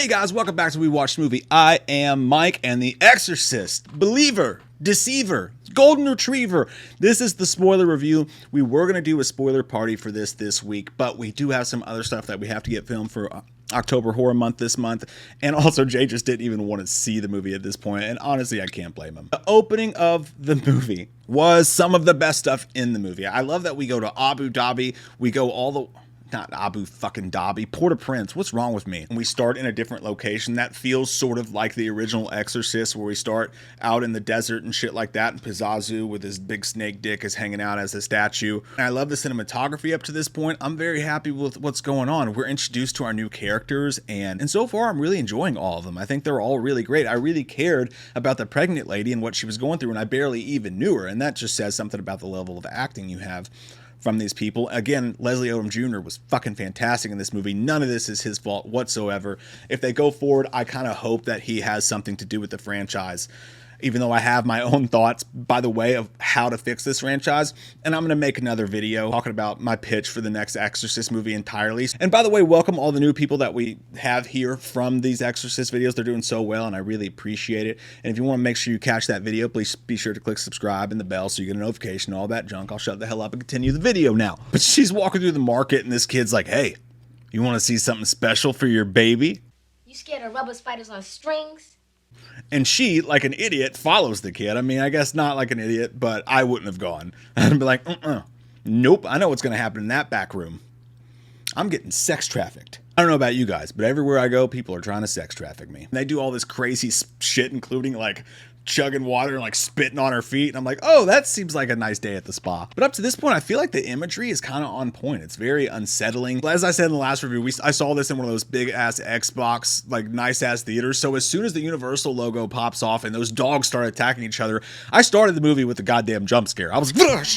Hey guys, welcome back to We Watched Movie. I am Mike, and the Exorcist, believer, deceiver, golden retriever. This is the spoiler review. We were going to do a spoiler party for this week, but we do have some other stuff that we have to get filmed for October Horror Month this month. And also, Jay just didn't even want to see the movie at this point, and honestly, I can't blame him. The opening of the movie was some of the best stuff in the movie. I love that we go to Abu Dhabi, we go all the... Not Abu fucking Dhabi, Port-au-Prince. What's wrong with me? And we start in a different location that feels sort of like the original Exorcist, where we start out in the desert and shit like that. And Pizazu with his big snake dick is hanging out as a statue. And I love the cinematography up to this point. I'm very happy with what's going on. We're introduced to our new characters, and so far I'm really enjoying all of them. I think they're all really great. I really cared about the pregnant lady and what she was going through, and I barely even knew her. And that just says something about the level of acting you have from these people. Again, Leslie Odom Jr. was fucking fantastic in this movie. None of this is his fault whatsoever. If they go forward, I kind of hope that he has something to do with the franchise, even though I have my own thoughts, by the way, of how to fix this franchise. And I'm going to make another video talking about my pitch for the next Exorcist movie entirely. And by the way, welcome all the new people that we have here from these Exorcist videos. They're doing so well, and I really appreciate it. And if you want to make sure you catch that video, please be sure to click subscribe and the bell so you get a notification, all that junk. I'll shut the hell up and continue the video now. But she's walking through the market, and this kid's like, hey, you want to see something special for your baby? You scared of rubber spiders on strings? And she, like an idiot, follows the kid. I mean, I guess not like an idiot, but I wouldn't have gone. I'd be like, nope, I know what's going to happen in that back room. I'm getting sex trafficked. I don't know about you guys, but everywhere I go, people are trying to sex traffic me. And they do all this crazy shit, including like chugging water and like spitting on her feet. And I'm like, oh, that seems like a nice day at the spa. But up to this point, I feel like the imagery is kind of on point. It's very unsettling. As I said in the last review, I saw this in one of those big ass Xbox, like nice ass theaters. So as soon as the Universal logo pops off and those dogs start attacking each other, I started the movie with a goddamn jump scare. I was like,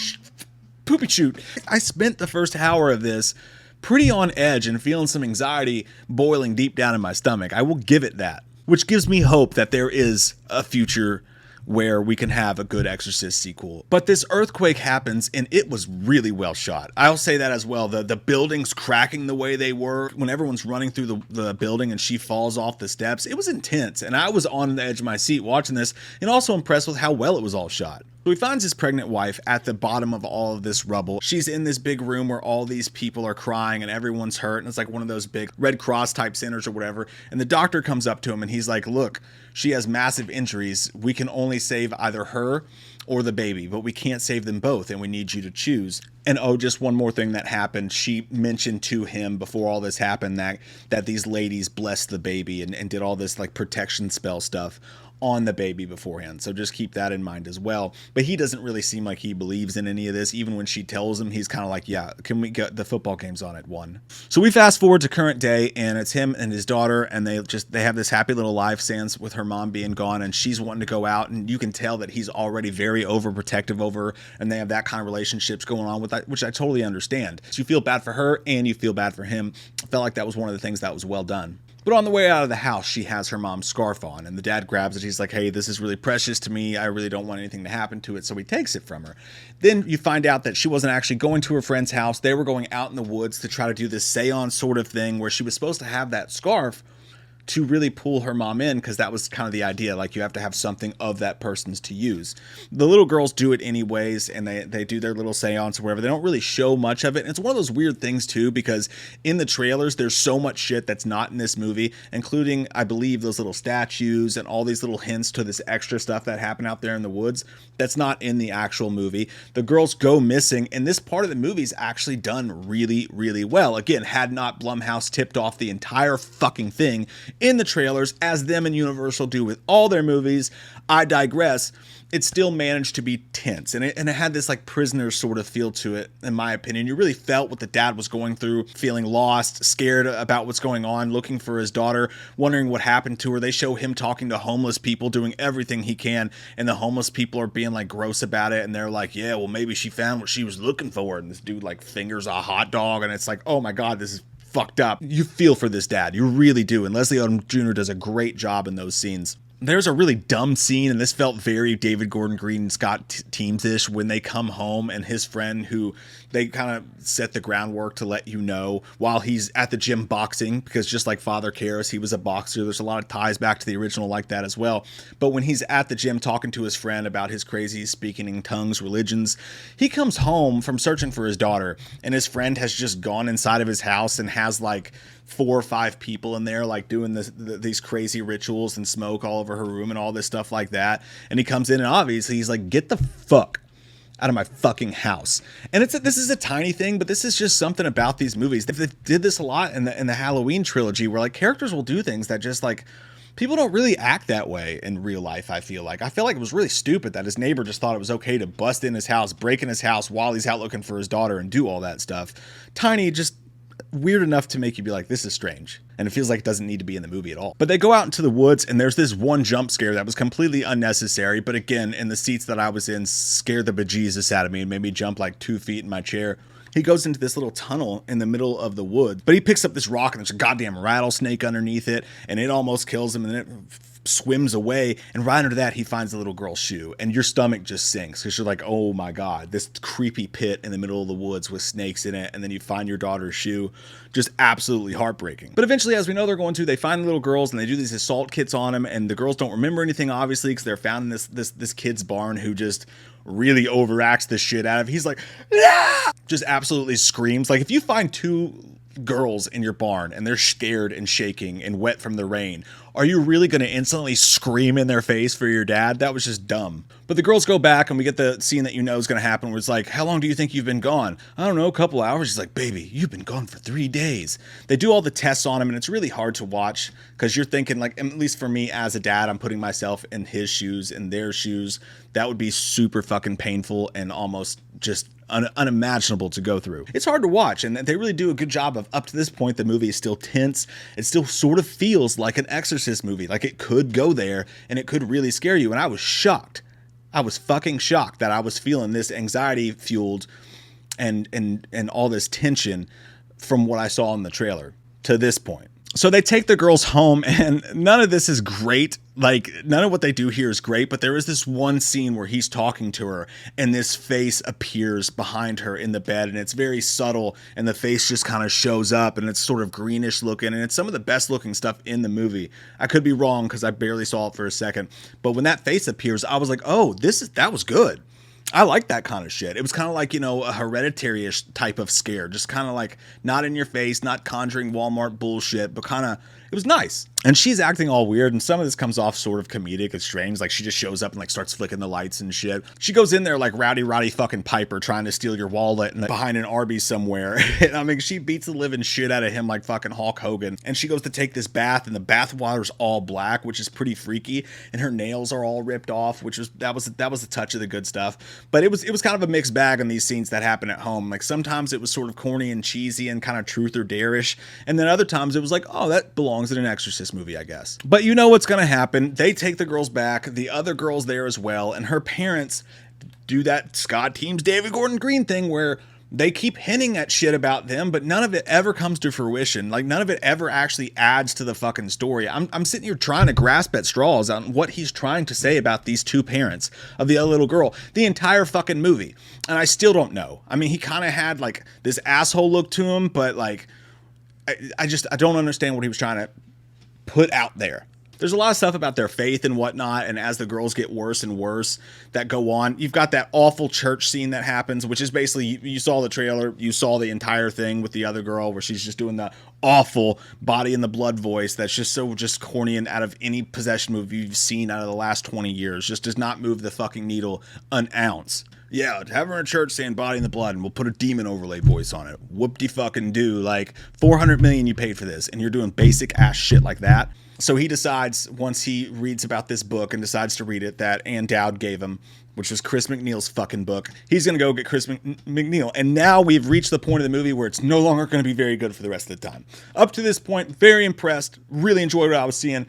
poopy shoot. I spent the first hour of this pretty on edge and feeling some anxiety boiling deep down in my stomach. I will give it that. Which gives me hope that there is a future where we can have a good Exorcist sequel. But this earthquake happens, and it was really well shot. I'll say that as well. The buildings cracking the way they were, when everyone's running through the building and she falls off the steps, it was intense. And I was on the edge of my seat watching this, and also impressed with how well it was all shot. So he finds his pregnant wife at the bottom of all of this rubble. She's in this big room where all these people are crying and everyone's hurt. And it's like one of those big Red Cross type centers or whatever. And the doctor comes up to him and he's like, look, she has massive injuries. We can only save either her or the baby, but we can't save them both, and we need you to choose. And oh, just one more thing that happened. She mentioned to him before all this happened that these ladies blessed the baby and did all this like protection spell stuff on the baby beforehand. So just keep that in mind as well. But he doesn't really seem like he believes in any of this. Even when she tells him, he's kind of like, yeah, can we get the football game's on at 1? So we fast forward to current day, and it's him and his daughter, and they have this happy little life sans with her mom being gone, and she's wanting to go out, and you can tell that he's already very overprotective over her, and they have that kind of relationships going on with that, which I totally understand. So you feel bad for her and you feel bad for him. I felt like that was one of the things that was well done. But on the way out of the house, she has her mom's scarf on, and the dad grabs it. He's like, hey, this is really precious to me. I really don't want anything to happen to it. So he takes it from her. Then you find out that she wasn't actually going to her friend's house. They were going out in the woods to try to do this seance sort of thing where she was supposed to have that scarf to really pull her mom in, because that was kind of the idea. Like, you have to have something of that person's to use. The little girls do it anyways, and they do their little seance or whatever. They don't really show much of it. And it's one of those weird things too, because in the trailers, there's so much shit that's not in this movie, including, I believe, those little statues and all these little hints to this extra stuff that happened out there in the woods that's not in the actual movie. The girls go missing, and this part of the movie is actually done really, really well. Again, had not Blumhouse tipped off the entire fucking thing in the trailers, as them and Universal do with all their movies, I digress, it still managed to be tense. And it had this like prisoner sort of feel to it, in my opinion. You really felt what the dad was going through, feeling lost, scared about what's going on, looking for his daughter, wondering what happened to her. They show him talking to homeless people, doing everything he can, and the homeless people are being like gross about it, and they're like, yeah, well, maybe she found what she was looking for. And this dude like fingers a hot dog, and it's like, oh my God, this is fucked up. You feel for this dad. You really do. And Leslie Odom Jr. does a great job in those scenes. There's a really dumb scene, and this felt very David Gordon Green, Scott Teams-ish, when they come home and his friend, who they kind of set the groundwork to let you know while he's at the gym boxing, because just like Father Karras, he was a boxer. There's a lot of ties back to the original like that as well. But when he's at the gym talking to his friend about his crazy speaking in tongues religions, he comes home from searching for his daughter, and his friend has just gone inside of his house and has like 4 or 5 people in there, like doing these crazy rituals and smoke all over her room and all this stuff like that. And he comes in, and obviously he's like, get the fuck out of my fucking house. And this is a tiny thing, but this is just something about these movies. They did this a lot in the Halloween trilogy, where like characters will do things that just like people don't really act that way in real life. I feel like it was really stupid that his neighbor just thought it was okay to bust in his house, break in his house while he's out looking for his daughter and do all that stuff. Tiny, just weird enough to make you be like, this is strange. And it feels like it doesn't need to be in the movie at all. But they go out into the woods, and there's this one jump scare that was completely unnecessary, but again, in the seats that I was in, scared the bejesus out of me and made me jump like 2 feet in my chair. He goes into this little tunnel in the middle of the woods, but he picks up this rock, and there's a goddamn rattlesnake underneath it, and it almost kills him, and then it swims away, and right under that he finds a little girl's shoe, and your stomach just sinks because you're like, oh my god, this creepy pit in the middle of the woods with snakes in it, and then you find your daughter's shoe. Just absolutely heartbreaking. But eventually, as we know they're going to, they find the little girls, and they do these assault kits on them, and the girls don't remember anything, obviously, because they're found in this kid's barn, who just really overacts the shit out of. He's like, ah! Just absolutely screams. Like, if you find 2 girls in your barn and they're scared and shaking and wet from the rain, are you really going to instantly scream in their face for your dad? That was just dumb. But the girls go back, and we get the scene that you know is going to happen, where it's like, how long do you think you've been gone? I don't know, a couple hours. She's like, baby, you've been gone for 3 days. They do all the tests on him, and it's really hard to watch because you're thinking, like, at least for me as a dad, I'm putting myself in his shoes, in their shoes. That would be super fucking painful and almost just unimaginable to go through. It's hard to watch, and they really do a good job of, up to this point, the movie is still tense. It still sort of feels like an Exorcist movie, like it could go there and it could really scare you. And I was shocked. I was fucking shocked that I was feeling this anxiety fueled and all this tension from what I saw in the trailer to this point. So they take the girls home, and none of this is great. Like, none of what they do here is great, but there is this one scene where he's talking to her, and this face appears behind her in the bed, and it's very subtle, and the face just kind of shows up, and it's sort of greenish looking, and it's some of the best looking stuff in the movie. I could be wrong because I barely saw it for a second, but when that face appears, I was like, oh, that was good. I like that kind of shit. It was kind of like, a Hereditary-ish type of scare. Just kind of like not in your face, not Conjuring Walmart bullshit, but kind of, it was nice. And she's acting all weird, and some of this comes off sort of comedic. It's strange. Like, she just shows up and like starts flicking the lights and shit. She goes in there like Rowdy fucking Piper trying to steal your wallet and behind an Arby's somewhere. And I mean, she beats the living shit out of him like fucking Hulk Hogan. And she goes to take this bath, and the bath water's all black, which is pretty freaky. And her nails are all ripped off, which was that was the touch of the good stuff. But it was kind of a mixed bag on these scenes that happen at home. Like, sometimes it was sort of corny and cheesy and kind of truth or dare-ish, and then other times it was like, oh, that belongs in an Exorcist movie, I guess. But you know what's gonna happen. They take the girls back, the other girls there as well, and her parents do that Scott Teams David Gordon Green thing where they keep hinting at shit about them, but none of it ever comes to fruition. Like, none of it ever actually adds to the fucking story. I'm sitting here trying to grasp at straws on what he's trying to say about these 2 parents of the other little girl the entire fucking movie, and I still don't know. I mean, he kind of had like this asshole look to him, but like I don't understand what he was trying to put out there. There's a lot of stuff about their faith and whatnot, and as the girls get worse and worse that go on, you've got that awful church scene that happens, which is basically, you saw the trailer, you saw the entire thing with the other girl where she's just doing the awful Body in the Blood voice that's just so just corny and out of any possession movie you've seen out of the last 20 years. Just does not move the fucking needle an ounce. Yeah, have her in church saying Body in the Blood, and we'll put a demon overlay voice on it. Whoop-de-fucking-do. Like, $400 million you paid for this, and you're doing basic ass shit like that. So he decides, once he reads about this book and decides to read it, that Ann Dowd gave him, which was Chris MacNeil's fucking book, he's going to go get Chris MacNeil. And now we've reached the point of the movie where it's no longer going to be very good for the rest of the time. Up to this point, very impressed, really enjoyed what I was seeing.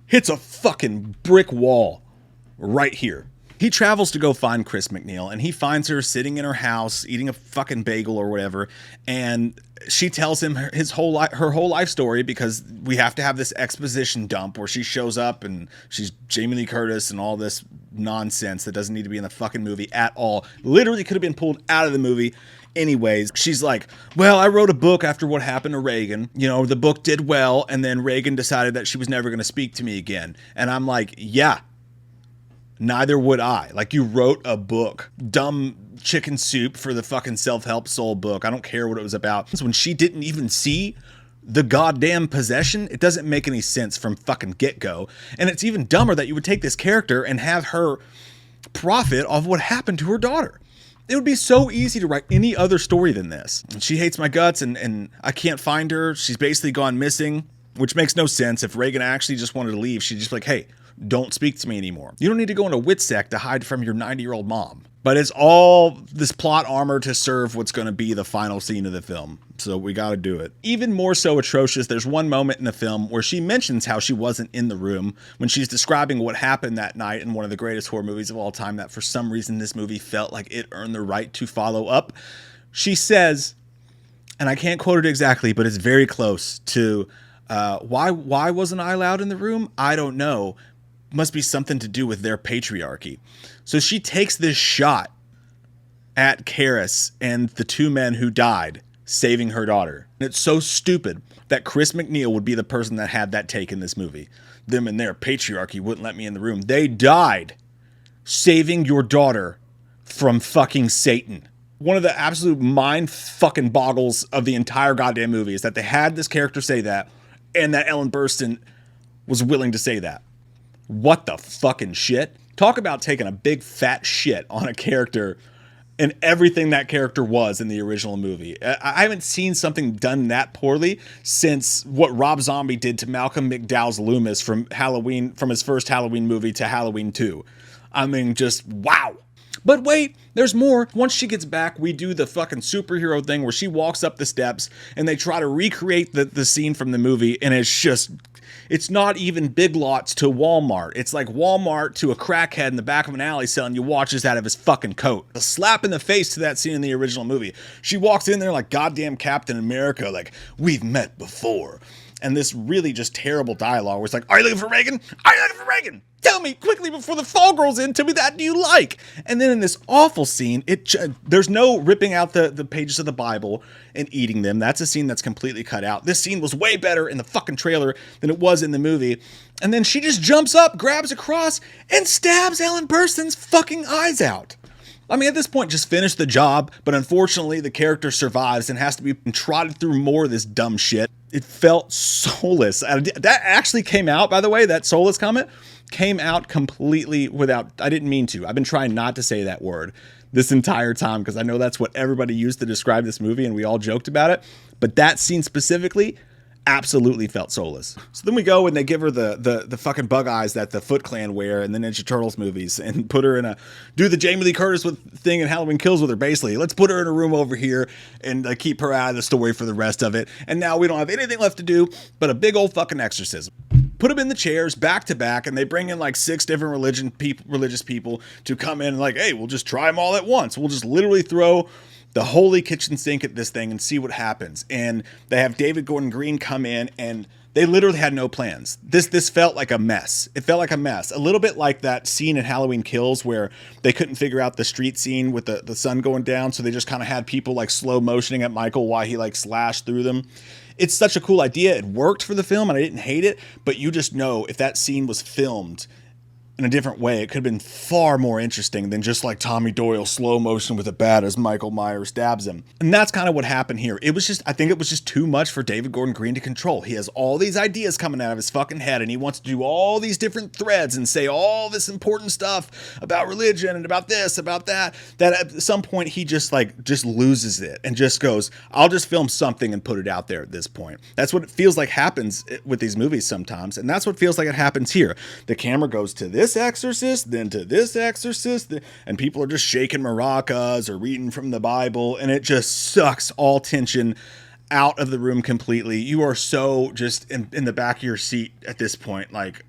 Hits a fucking brick wall right here. He travels to go find Chris MacNeil, and he finds her sitting in her house eating a fucking bagel or whatever, and she tells him her whole life story, because we have to have this exposition dump where she shows up and she's Jamie Lee Curtis and all this nonsense that doesn't need to be in the fucking movie at all. Literally could have been pulled out of the movie. Anyways, she's like, well, I wrote a book after what happened to Reagan. You know, the book did well, and then Reagan decided that she was never going to speak to me again. And I'm like, yeah, neither would I. Like, you wrote a book. Dumb chicken soup for the fucking self-help soul book. I don't care what it was about. When she didn't even see the goddamn possession, it doesn't make any sense from fucking get-go. And it's even dumber that you would take this character and have her profit off what happened to her daughter. It would be so easy to write any other story than this. She hates my guts, and I can't find her. She's basically gone missing, which makes no sense. If Reagan actually just wanted to leave, she'd just be like, hey, don't speak to me anymore. You don't need to go into wit sec to hide from your 90-year-old mom. But it's all this plot armor to serve what's going to be the final scene of the film. So we got to do it. Even more so atrocious, there's one moment in the film where she mentions how she wasn't in the room when she's describing what happened that night in one of the greatest horror movies of all time, that for some reason this movie felt like it earned the right to follow up. She says, and I can't quote it exactly, but it's very close to, why wasn't I allowed in the room? I don't know. Must be something to do with their patriarchy. So she takes this shot at Karis and the two men who died saving her daughter. And it's so stupid that Chris MacNeil would be the person that had that take in this movie. Them and their patriarchy wouldn't let me in the room. They died saving your daughter from fucking Satan. One of the absolute mind fucking boggles of the entire goddamn movie is that they had this character say that, and that Ellen Burstyn was willing to say that. What the fucking shit? Talk about taking a big fat shit on a character and everything that character was in the original movie. I haven't seen something done that poorly since what Rob Zombie did to Malcolm McDowell's Loomis from his first Halloween movie to Halloween 2. I mean, just wow. But wait, there's more. Once she gets back, we do the fucking superhero thing where she walks up the steps and they try to recreate the scene from the movie, and it's not even Big Lots to Walmart. It's like Walmart to a crackhead in the back of an alley selling you watches out of his fucking coat. A slap in the face to that scene in the original movie. She walks in there like goddamn Captain America, like, we've met before. And this really just terrible dialogue where it's like, are you looking for Reagan? Are you looking for Reagan? Tell me quickly before the fall grows in. Tell me that do you like? And then in this awful scene, there's no ripping out the pages of the Bible and eating them. That's a scene that's completely cut out. This scene was way better in the fucking trailer than it was in the movie. And then she just jumps up, grabs a cross, and stabs Ellen Burstyn's fucking eyes out. I mean, at this point, just finish the job, but unfortunately, the character survives and has to be trotted through more of this dumb shit. It felt soulless. That actually came out, by the way, that soulless comment came out completely without, I didn't mean to. I've been trying not to say that word this entire time because I know that's what everybody used to describe this movie and we all joked about it. But that scene specifically absolutely felt soulless. So then we go and they give her the fucking bug eyes that the Foot Clan wear in the Ninja Turtles movies and put her in do the Jamie Lee Curtis thing in Halloween Kills with her, basically. Let's put her in a room over here and keep her out of the story for the rest of it. And now we don't have anything left to do but a big old fucking exorcism. Put them in the chairs back to back, and they bring in like 6 different religious people to come in and like, hey, we'll just try them all at once. We'll just literally throw the holy kitchen sink at this thing and see what happens. And they have David Gordon Green come in, and they literally had no plans. This felt like a mess. It felt like a mess. A little bit like that scene in Halloween Kills where they couldn't figure out the street scene with the sun going down, so they just kind of had people like slow motioning at Michael while he like slashed through them. It's such a cool idea. It worked for the film, and I didn't hate it, but you just know if that scene was filmed in a different way, it could have been far more interesting than just like Tommy Doyle slow motion with a bat as Michael Myers stabs him. And that's kind of what happened here. I think it was just too much for David Gordon Green to control. He has all these ideas coming out of his fucking head, and he wants to do all these different threads and say all this important stuff about religion and about this, about that at some point he just loses it and just goes, I'll just film something and put it out there at this point. That's what it feels like happens with these movies sometimes, and that's what feels like it happens here. The camera goes to this exorcist, then to this exorcist, and people are just shaking maracas or reading from the Bible, and it just sucks all tension out of the room completely. You are so just in the back of your seat at this point, like,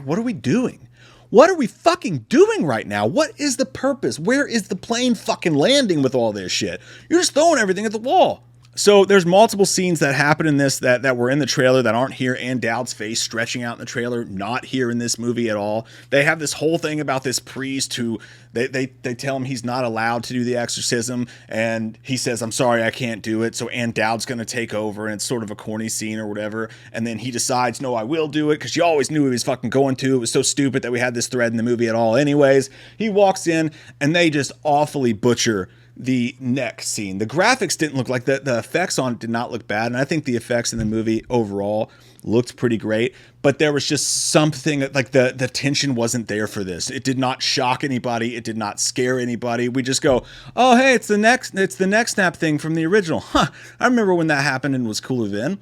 what are we doing? What are we fucking doing right now? What is the purpose? Where is the plane fucking landing with all this shit? You're just throwing everything at the wall. So there's multiple scenes that happen in this that were in the trailer that aren't here. Ann Dowd's face stretching out in the trailer, not here in this movie at all. They have this whole thing about this priest who they tell him he's not allowed to do the exorcism, and he says, I'm sorry, I can't do it. So Ann Dowd's going to take over, and it's sort of a corny scene or whatever. And then he decides, no, I will do it, because you always knew he was fucking going to. It was so stupid that we had this thread in the movie at all anyways. He walks in, and they just awfully butcher the neck scene. The graphics didn't look like the effects on it did not look bad, and I think the effects in the movie overall looked pretty great, but there was just something like the tension wasn't there for this. It did not shock anybody, it did not scare anybody. We just go, oh hey, it's the neck snap thing from the original. I remember when that happened and was cooler then.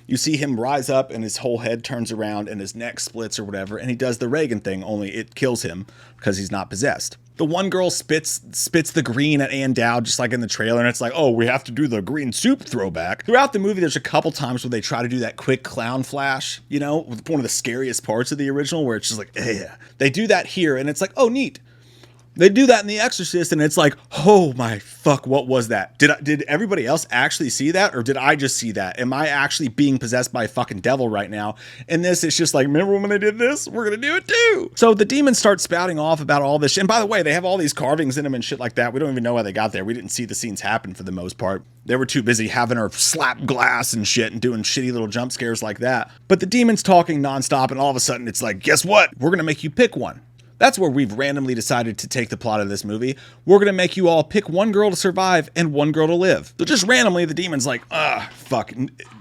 You see him rise up and his whole head turns around and his neck splits or whatever, and he does the Reagan thing, only it kills him because he's not possessed. The one girl spits the green at Ann Dowd, just like in the trailer, and it's like, oh, we have to do the green soup throwback. Throughout the movie, there's a couple times where they try to do that quick clown flash, you know, with one of the scariest parts of the original, where it's just like, yeah. They do that here, and it's like, oh, neat. They do that in The Exorcist, and it's like, oh my fuck, what was that? Did everybody else actually see that, or did I just see that? Am I actually being possessed by a fucking devil right now? And this is just like, remember when I did this? We're gonna do it too. So the demons start spouting off about all this shit. And by the way, they have all these carvings in them and shit like that. We don't even know how they got there. We didn't see the scenes happen for the most part. They were too busy having her slap glass and shit and doing shitty little jump scares like that. But the demon's talking nonstop, and all of a sudden it's like, guess what? We're gonna make you pick one. That's where we've randomly decided to take the plot of this movie. We're going to make you all pick one girl to survive and one girl to live. So just randomly, the demon's like, fuck.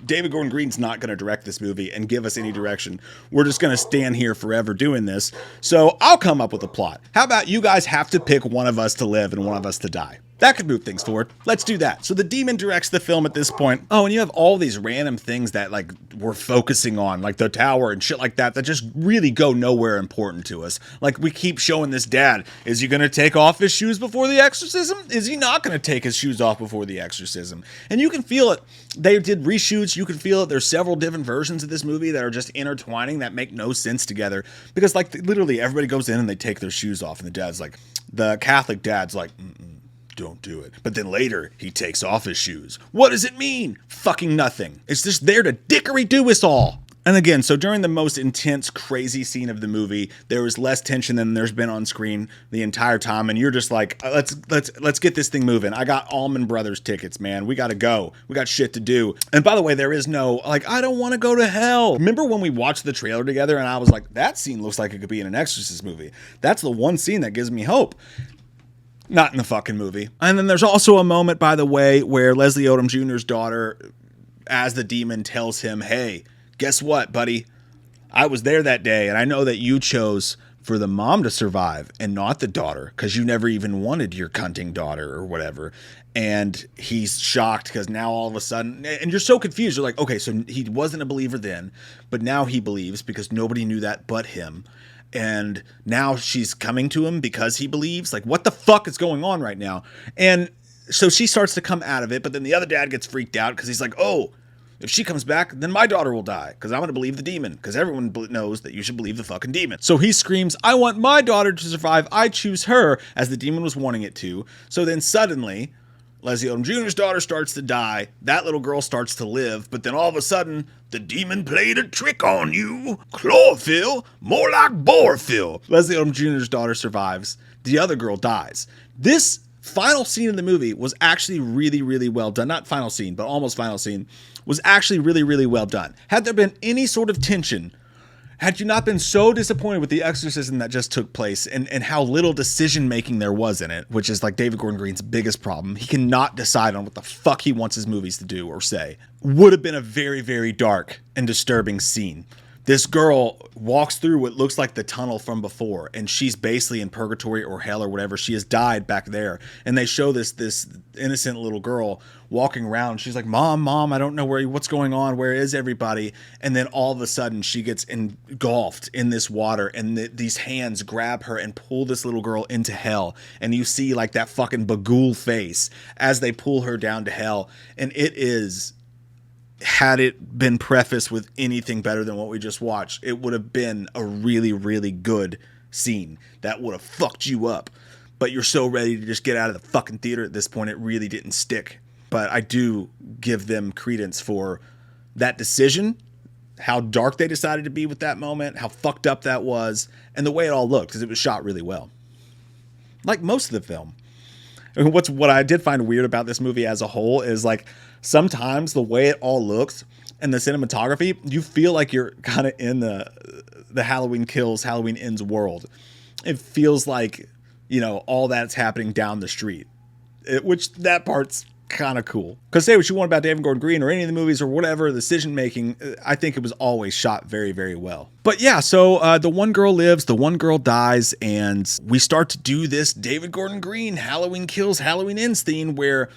David Gordon Green's not going to direct this movie and give us any direction. We're just going to stand here forever doing this. So I'll come up with a plot. How about you guys have to pick one of us to live and one of us to die? That could move things forward. Let's do that. So the demon directs the film at this point. Oh, and you have all these random things that like we're focusing on, like the tower and shit like that just really go nowhere important to us. Like we keep showing this dad. Is he going to take off his shoes before the exorcism? Is he not going to take his shoes off before the exorcism? And you can feel it. They did reshoots. You can feel it. There's several different versions of this movie that are just intertwining that make no sense together. Because like literally everybody goes in and they take their shoes off. And the dad's like, the Catholic dad's like, don't do it. But then later, he takes off his shoes. What does it mean? Fucking nothing. It's just there to dickery-do us all. And again, so during the most intense, crazy scene of the movie, there was less tension than there's been on screen the entire time. And you're just like, let's get this thing moving. I got Allman Brothers tickets, man. We got to go. We got shit to do. And by the way, there is no, like, I don't want to go to hell. Remember when we watched the trailer together and I was like, that scene looks like it could be in an Exorcist movie. That's the one scene that gives me hope. Not in the fucking movie. And then there's also a moment, by the way, where Leslie Odom Jr.'s daughter, as the demon, tells him, hey, guess what, buddy? I was there that day, and I know that you chose for the mom to survive and not the daughter, because you never even wanted your cunting daughter or whatever. And he's shocked because now all of a sudden, and you're so confused. You're like, okay, so he wasn't a believer then, but now he believes because nobody knew that but him. And now she's coming to him because he believes. Like, what the fuck is going on right now? And so she starts to come out of it, but then the other dad gets freaked out because he's like, oh, if she comes back, then my daughter will die because I'm going to believe the demon, because everyone knows that you should believe the fucking demon. So he screams, I want my daughter to survive. I choose her, as the demon was wanting it to. So then suddenly, Leslie Odom Jr.'s daughter starts to die. That little girl starts to live. But then all of a sudden, the demon played a trick on you. Chlorophyll, more like Borophyll. Leslie Odom Jr.'s daughter survives. The other girl dies. This final scene in the movie was actually really, really well done. Not final scene, but almost final scene. Was actually really, really well done. Had there been any sort of tension, had you not been so disappointed with the exorcism that just took place and how little decision making there was in it, which is like David Gordon Green's biggest problem. He cannot decide on what the fuck he wants his movies to do or say. Would have been a very, very dark and disturbing scene. This girl walks through what looks like the tunnel from before, and she's basically in purgatory or hell or whatever. She has died back there, and they show this innocent little girl walking around. She's like, Mom, I don't know what's going on. Where is everybody? And then all of a sudden, she gets engulfed in this water, and these hands grab her and pull this little girl into hell. And you see like that fucking Bagul face as they pull her down to hell, and it is. Had it been prefaced with anything better than what we just watched, it would have been a really, really good scene that would have fucked you up. But you're so ready to just get out of the fucking theater at this point, it really didn't stick. But I do give them credence for that decision, how dark they decided to be with that moment, how fucked up that was, and the way it all looked, because it was shot really well. Like most of the film. And what I did find weird about this movie as a whole is like sometimes the way it all looks and the cinematography, you feel like you're kind of in the Halloween Kills, Halloween Ends world. It feels like, you know, all that's happening down the street, which that part's kind of cool. Because say what you want about David Gordon Green or any of the movies or whatever, the decision making, I think it was always shot very, very well. But yeah, so the one girl lives, the one girl dies, and we start to do this David Gordon Green Halloween Kills, Halloween Ends theme where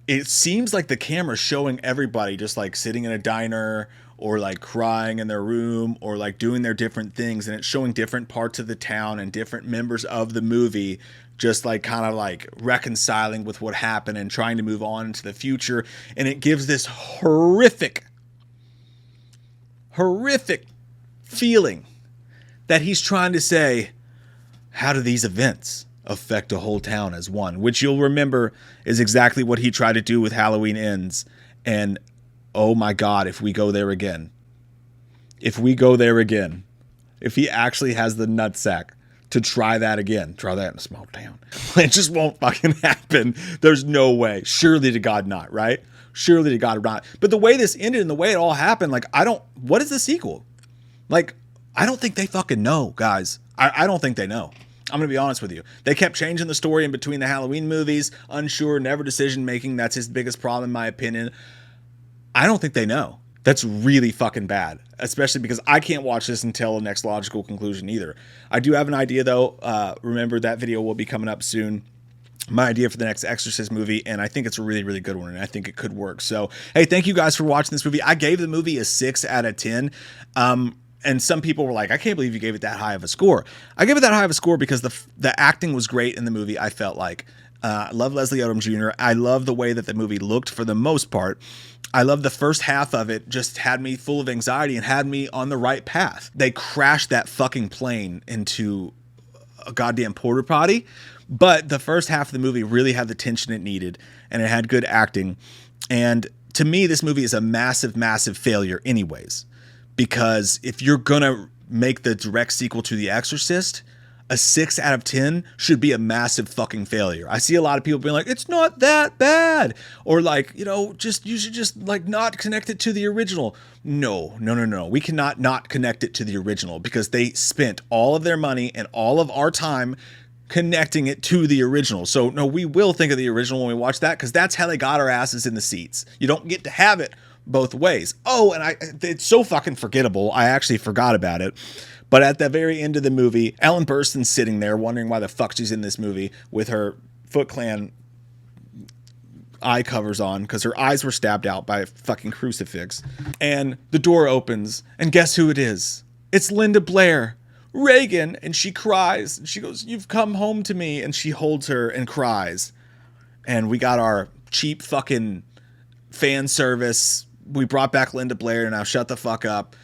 it seems like the camera's showing everybody just like sitting in a diner or like crying in their room or like doing their different things, and it's showing different parts of the town and different members of the movie just like kind of like reconciling with what happened and trying to move on into the future. And it gives this horrific feeling that he's trying to say, how do these events affect a whole town as one? Which you'll remember is exactly what he tried to do with Halloween Ends. And oh my God, if we go there again, if he actually has the nutsack to try that again, try that in a small town, it just won't fucking happen. There's no way. Surely to God not, right? Surely to God not. But the way this ended and the way it all happened, like, what is the sequel? Like, I don't think they fucking know, guys. I don't think they know. I'm going to be honest with you. They kept changing the story in between the Halloween movies, unsure, never decision making. That's his biggest problem, in my opinion. I don't think they know. That's really fucking bad, especially because I can't watch this until the next logical conclusion either. I do have an idea, though. Remember, that video will be coming up soon. My idea for the next Exorcist movie, and I think it's a really, really good one, and I think it could work. So, hey, thank you guys for watching this movie. I gave the movie a 6 out of 10. And some people were like, I can't believe you gave it that high of a score. I gave it that high of a score because the acting was great in the movie, I felt like. I love Leslie Odom Jr. I love the way that the movie looked for the most part. I love the first half of it, just had me full of anxiety and had me on the right path. They crashed that fucking plane into a goddamn porta potty, but the first half of the movie really had the tension it needed, and it had good acting. And to me, this movie is a massive, massive failure anyways, because if you're gonna make the direct sequel to The Exorcist, a 6 out of 10 should be a massive fucking failure. I see a lot of people being like, it's not that bad. Or like, you know, you should just like not connect it to the original. No. We cannot not connect it to the original because they spent all of their money and all of our time connecting it to the original. So no, we will think of the original when we watch that because that's how they got our asses in the seats. You don't get to have it both ways. Oh, and it's so fucking forgettable. I actually forgot about it. But at the very end of the movie, Ellen Burstyn's sitting there wondering why the fuck she's in this movie with her Foot Clan eye covers on because her eyes were stabbed out by a fucking crucifix. And the door opens, and guess who it is? It's Linda Blair, Reagan, and she cries. And she goes, "You've come home to me," and she holds her and cries. And we got our cheap fucking fan service. We brought back Linda Blair, and now shut the fuck up.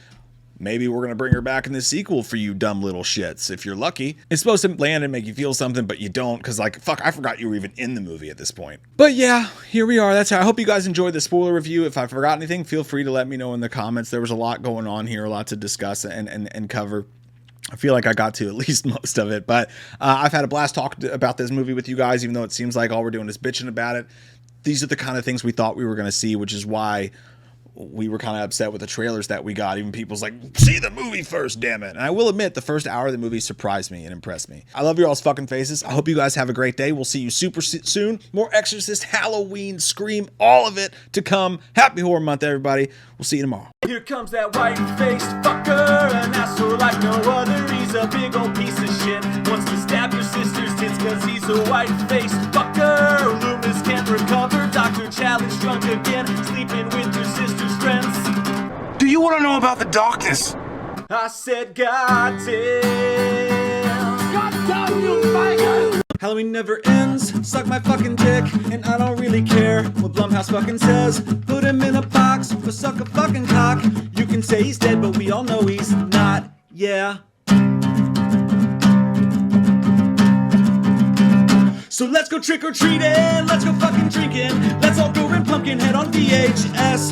Maybe we're going to bring her back in the sequel for you dumb little shits, if you're lucky. It's supposed to land and make you feel something, but you don't, because like, fuck, I forgot you were even in the movie at this point. But yeah, here we are. That's how I hope you guys enjoyed the spoiler review. If I forgot anything, feel free to let me know in the comments. There was a lot going on here, a lot to discuss and cover. I feel like I got to at least most of it, but I've had a blast talking about this movie with you guys, even though it seems like all we're doing is bitching about it. These are the kind of things we thought we were going to see, which is why we were kind of upset with the trailers that we got. Even people's like, see the movie first, damn it. And I will admit, the first hour of the movie surprised me and impressed me. I love your all's fucking faces. I hope you guys have a great day. We'll see you super soon. More Exorcist, Halloween, Scream, all of it to come. Happy Horror Month, everybody. We'll see you tomorrow. Here comes that white-faced fucker, an asshole like no other. He's a big old piece of shit. Wants to stab your sister's tits cause he's a white-faced fucker. Loomis can't recover. Dr. Challenge drunk again. Sleeping with your sister's friends. Do you want to know about the darkness? I said, God damn. God damn you, faggot! Halloween never ends, suck my fucking dick, and I don't really care what Blumhouse fucking says. Put him in a box, or suck a fucking cock. You can say he's dead, but we all know he's not, yeah. So let's go trick or treating, let's go fucking drinking, let's all go rent Pumpkinhead on VHS.